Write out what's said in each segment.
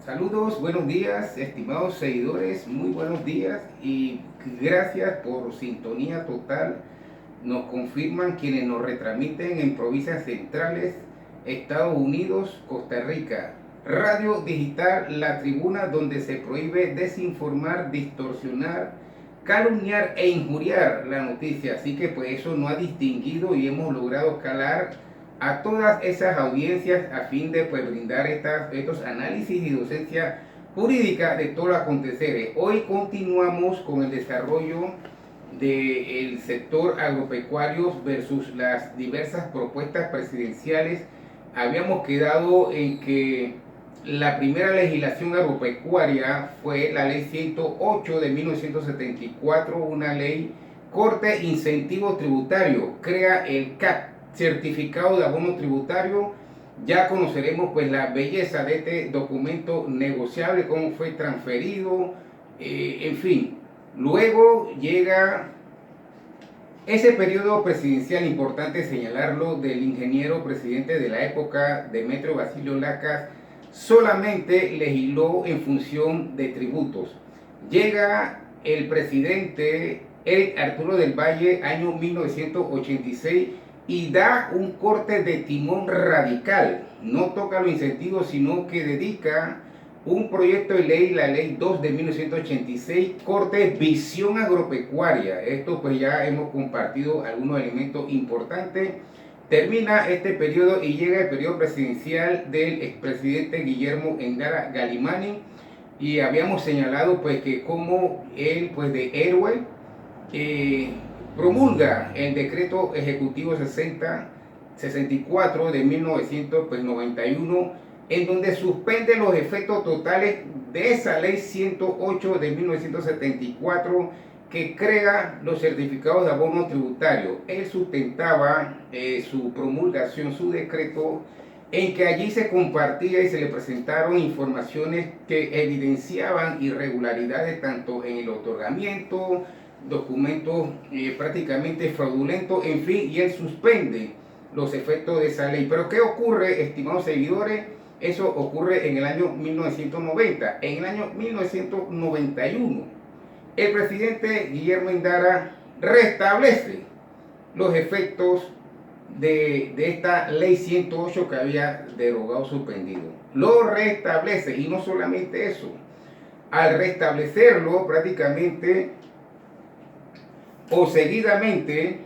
Saludos, buenos días, estimados seguidores, muy buenos días y gracias por sintonía total. Nos confirman quienes nos retransmiten en provincias centrales, Estados Unidos, Costa Rica. Radio Digital La Tribuna, donde se prohíbe desinformar, distorsionar, calumniar e injuriar la noticia. Así que pues eso no ha distinguido y hemos logrado calar a todas esas audiencias a fin de pues brindar estos análisis y docencia jurídica de todo lo acontecer. Hoy continuamos con el desarrollo del sector agropecuario versus las diversas propuestas presidenciales. Habíamos quedado en que la primera legislación agropecuaria fue la ley 108 de 1974, una ley corte incentivo tributario, crea el CAT, certificado de abono tributario. Ya conoceremos pues la belleza de este documento negociable, cómo fue transferido, en fin. Luego llega ese periodo presidencial, importante señalarlo, del ingeniero presidente de la época, Demetrio Basilio Lacas, solamente legisló en función de tributos. Llega el presidente Eric Arturo del Valle, año 1986, y da un corte de timón radical. No toca los incentivos, sino que dedica un proyecto de ley, la ley 2 de 1986, corte visión agropecuaria. Esto pues ya hemos compartido algunos elementos importantes. Termina este periodo y llega el periodo presidencial del expresidente Guillermo Endara Galimani, y habíamos señalado pues que como él pues de héroe promulga el decreto ejecutivo 64 de 1991, en donde suspende los efectos totales de esa ley 108 de 1974 que crea los certificados de abono tributario. Él sustentaba su promulgación, su decreto, en que allí se compartía y se le presentaron informaciones que evidenciaban irregularidades tanto en el otorgamiento, documentos prácticamente fraudulentos, en fin, y él suspende los efectos de esa ley. Pero ¿qué ocurre, estimados seguidores? Eso ocurre en el año 1990. En el año 1991, el presidente Guillermo Endara restablece los efectos de esta ley 108 que había derogado, suspendido. Lo restablece, y no solamente eso. Al restablecerlo prácticamente o seguidamente,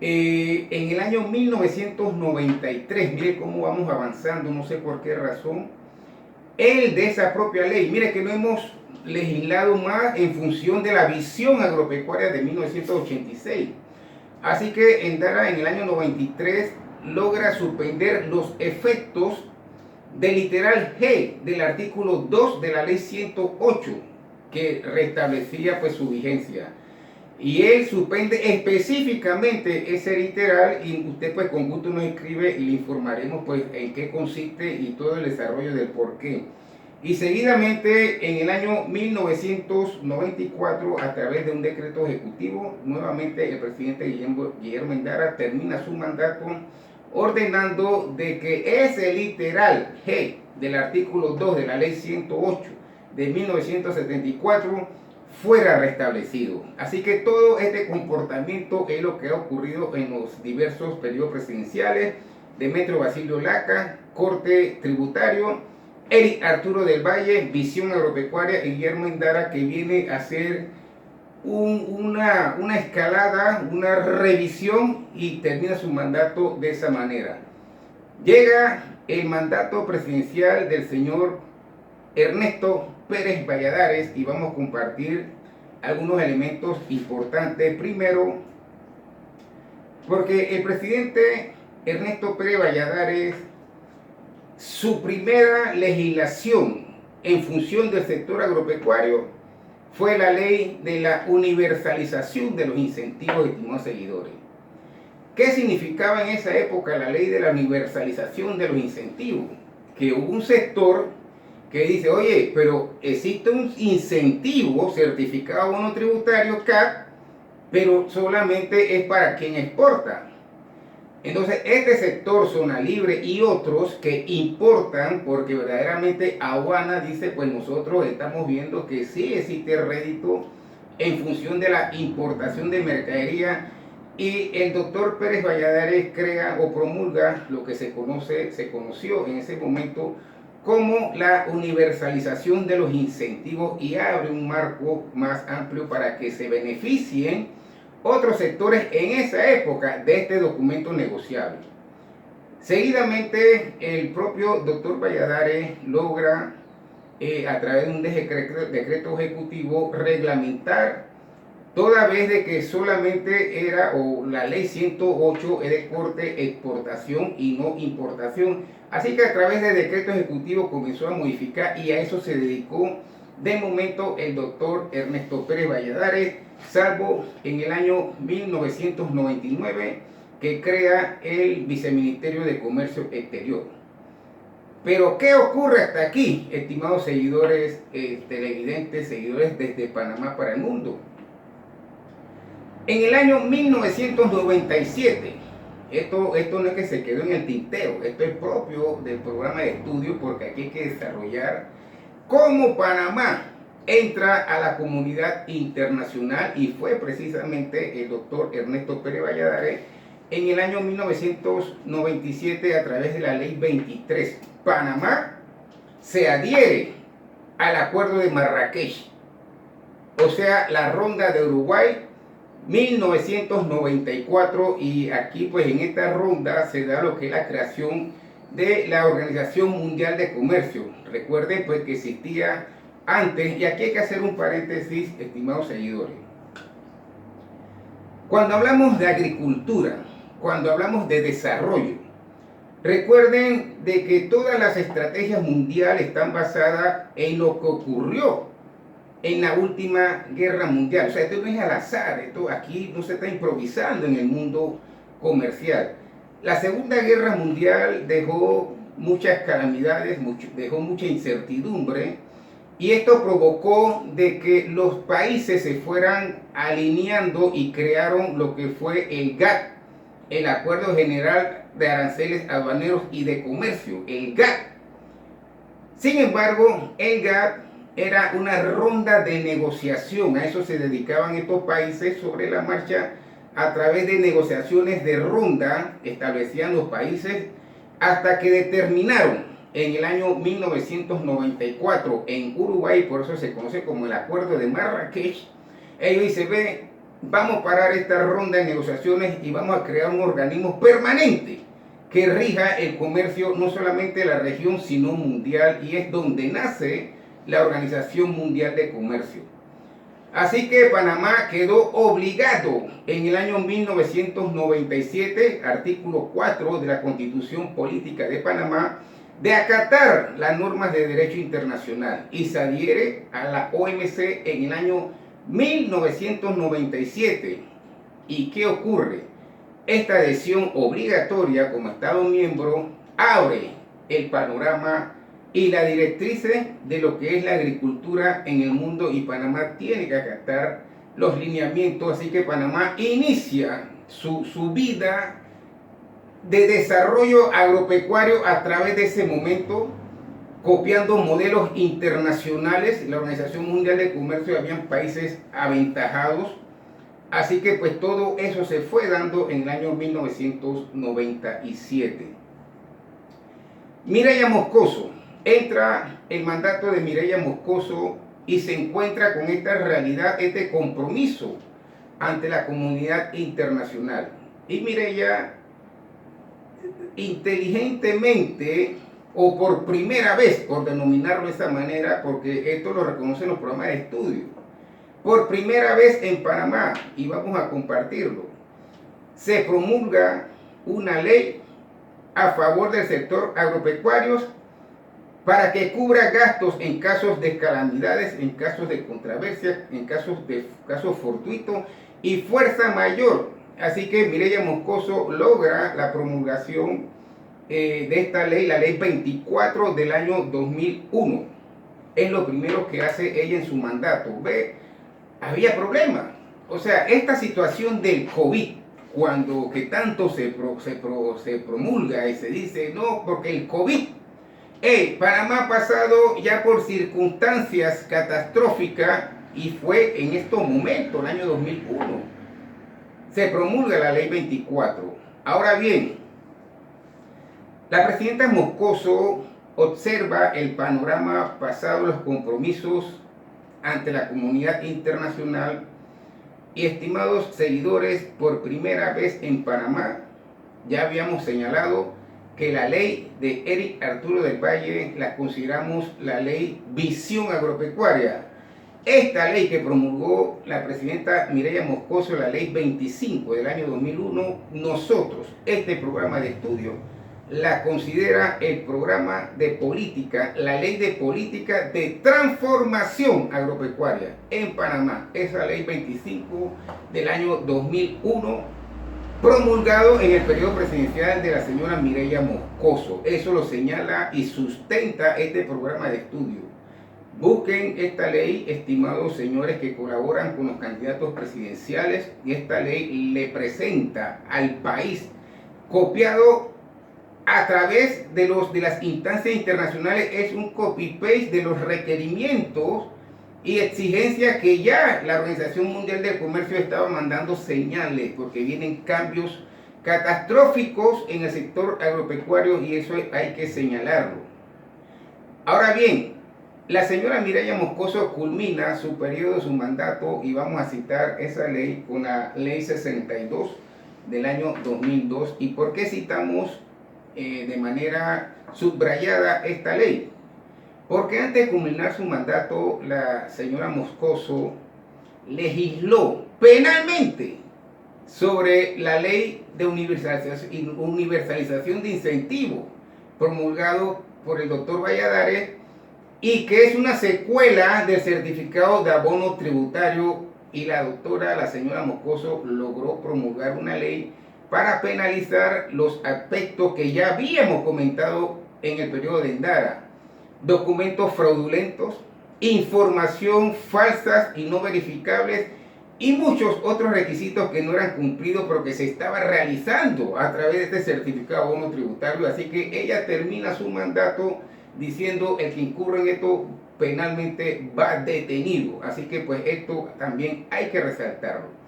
en el año 1993, mire cómo vamos avanzando, no sé por qué razón, él de esa propia ley, mire que no hemos legislado más en función de la visión agropecuaria de 1986. Así que Endara en el año 93 logra suspender los efectos del literal G del artículo 2 de la ley 108, que restablecía pues su vigencia. Y él suspende específicamente ese literal, y usted pues con gusto nos escribe y le informaremos pues en qué consiste y todo el desarrollo del porqué. Y seguidamente en el año 1994, a través de un decreto ejecutivo, nuevamente el presidente Guillermo Endara termina su mandato ordenando de que ese literal G del artículo 2 de la ley 108 de 1974 fuera restablecido. Así que todo este comportamiento es lo que ha ocurrido en los diversos periodos presidenciales: Demetrio Basilio Lacas, corte tributario; Eric Arturo del Valle, visión agropecuaria; y Guillermo Endara, que viene a hacer una escalada, una revisión, y termina su mandato de esa manera. Llega el mandato presidencial del señor Ernesto Pérez Valladares, y vamos a compartir algunos elementos importantes. Primero, porque el presidente Ernesto Pérez Valladares, su primera legislación en función del sector agropecuario fue la ley de la universalización de los incentivos, estimados seguidores. ¿Qué significaba en esa época la ley de la universalización de los incentivos? Que hubo un sector que dice, oye, pero existe un incentivo certificado de abono tributario, CAT, pero solamente es para quien exporta. Entonces, este sector, Zona Libre y otros que importan, porque verdaderamente Aduana dice, pues nosotros estamos viendo que sí existe rédito en función de la importación de mercadería, y el doctor Pérez Valladares crea o promulga lo que se conoció en ese momento como la universalización de los incentivos, y abre un marco más amplio para que se beneficien otros sectores en esa época de este documento negociable. Seguidamente, el propio doctor Valladares logra, a través de un decreto ejecutivo, reglamentar, toda vez de que solamente era, o la ley 108 es de corte exportación y no importación. Así que a través de decreto ejecutivo comenzó a modificar, y a eso se dedicó de momento el doctor Ernesto Pérez Valladares, salvo en el año 1999 que crea el Viceministerio de Comercio Exterior. Pero ¿qué ocurre hasta aquí, estimados seguidores, televidentes, seguidores desde Panamá para el mundo? En el año 1997, esto no es que se quedó en el tintero, esto es propio del programa de estudio, porque aquí hay que desarrollar cómo Panamá entra a la comunidad internacional, y fue precisamente el doctor Ernesto Pérez Valladares en el año 1997, a través de la ley 23. Panamá se adhiere al acuerdo de Marrakech, o sea, la ronda de Uruguay 1994, y aquí pues en esta ronda se da lo que es la creación de la Organización Mundial de Comercio. Recuerden pues que existía antes, y aquí hay que hacer un paréntesis, estimados seguidores. Cuando hablamos de agricultura, cuando hablamos de desarrollo, recuerden de que todas las estrategias mundiales están basadas en lo que ocurrió en la última guerra mundial. O sea, esto no es al azar, esto aquí no se está improvisando en el mundo comercial. La Segunda Guerra Mundial dejó muchas calamidades, dejó mucha incertidumbre, y esto provocó de que los países se fueran alineando y crearon lo que fue el GATT, el Acuerdo General de Aranceles Aduaneros y de Comercio, el GATT. Sin embargo, el GATT era una ronda de negociación, a eso se dedicaban estos países sobre la marcha. A través de negociaciones de ronda establecían los países, hasta que determinaron en el año 1994 en Uruguay, por eso se conoce como el Acuerdo de Marrakech. Ellos dicen, ve, vamos a parar esta ronda de negociaciones y vamos a crear un organismo permanente que rija el comercio, no solamente de la región sino mundial, y es donde nace la Organización Mundial de Comercio. Así que Panamá quedó obligado en el año 1997, artículo 4 de la Constitución Política de Panamá, de acatar las normas de derecho internacional, y se adhiere a la OMC en el año 1997. ¿Y qué ocurre? Esta adhesión obligatoria como Estado miembro abre el panorama y la directrices de lo que es la agricultura en el mundo, y Panamá tiene que acatar los lineamientos. Así que Panamá inicia su vida de desarrollo agropecuario a través de ese momento, copiando modelos internacionales. La Organización Mundial de Comercio, habían países aventajados, así que pues todo eso se fue dando en el año 1997. Mireya Moscoso, entra el mandato de Mireya Moscoso y se encuentra con esta realidad, este compromiso ante la comunidad internacional. Y Mireya, inteligentemente, o por primera vez, por denominarlo de esa manera, porque esto lo reconocen los programas de estudio, por primera vez en Panamá, y vamos a compartirlo, se promulga una ley a favor del sector agropecuario para que cubra gastos en casos de calamidades, en casos de controversia, en casos fortuitos y fuerza mayor. Así que Mireya Moscoso logra la promulgación de esta ley, la ley 24 del año 2001. Es lo primero que hace ella en su mandato. Ve, había problemas. O sea, esta situación del COVID, cuando que tanto se promulga y se dice, no, porque el COVID, Panamá ha pasado ya por circunstancias catastróficas y fue en estos momentos, el año 2001, se promulga la ley 24. Ahora bien, la presidenta Moscoso observa el panorama pasado, los compromisos ante la comunidad internacional y, estimados seguidores, por primera vez en Panamá ya habíamos señalado que la ley de Eric Arturo del Valle la consideramos la ley Visión Agropecuaria. Esta ley que promulgó la presidenta Mireya Moscoso, la ley 25 del año 2001, nosotros, este programa de estudio, la considera el programa de política, la ley de política de transformación agropecuaria en Panamá. Esa ley 25 del año 2001, promulgado en el periodo presidencial de la señora Mireya Moscoso. Eso lo señala y sustenta este programa de estudio. Busquen esta ley, estimados señores que colaboran con los candidatos presidenciales, y esta ley le presenta al país, copiado a través de las instancias internacionales, es un copy-paste de los requerimientos y exigencias que ya la Organización Mundial del Comercio estaba mandando señales, porque vienen cambios catastróficos en el sector agropecuario y eso hay que señalarlo. Ahora bien, la señora Mireya Moscoso culmina su periodo, su mandato, y vamos a citar esa ley con la ley 62 del año 2002. ¿Y por qué citamos de manera subrayada esta ley? Porque antes de culminar su mandato, la señora Moscoso legisló penalmente sobre la ley de universalización de incentivos promulgado por el doctor Valladares, y que es una secuela del certificado de abono tributario, y la señora Moscoso logró promulgar una ley para penalizar los aspectos que ya habíamos comentado en el periodo de Endara: documentos fraudulentos, información falsas y no verificables, y muchos otros requisitos que no eran cumplidos pero que se estaba realizando a través de este certificado de abono tributario. Así que ella termina su mandato diciendo: el que incurre en esto penalmente va detenido. Así que pues esto también hay que resaltarlo.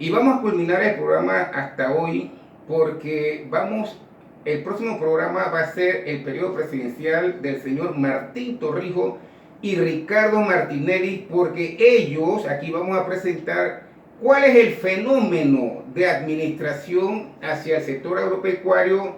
Y vamos a culminar el programa hasta hoy, porque el próximo programa va a ser el periodo presidencial del señor Martín Torrijos y Ricardo Martinelli, porque ellos, aquí vamos a presentar cuál es el fenómeno de administración hacia el sector agropecuario,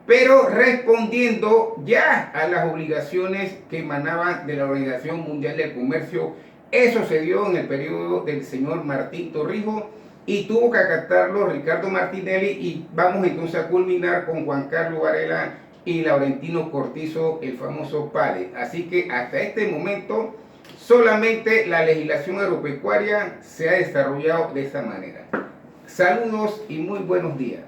pero respondiendo ya a las obligaciones que emanaban de la Organización Mundial del Comercio. Eso se dio en el periodo del señor Martín Torrijos y tuvo que acatarlo Ricardo Martinelli, y vamos entonces a culminar con Juan Carlos Varela y Laurentino Cortizo, el famoso PADE. Así que hasta este momento solamente la legislación agropecuaria se ha desarrollado de esa manera. Saludos y muy buenos días.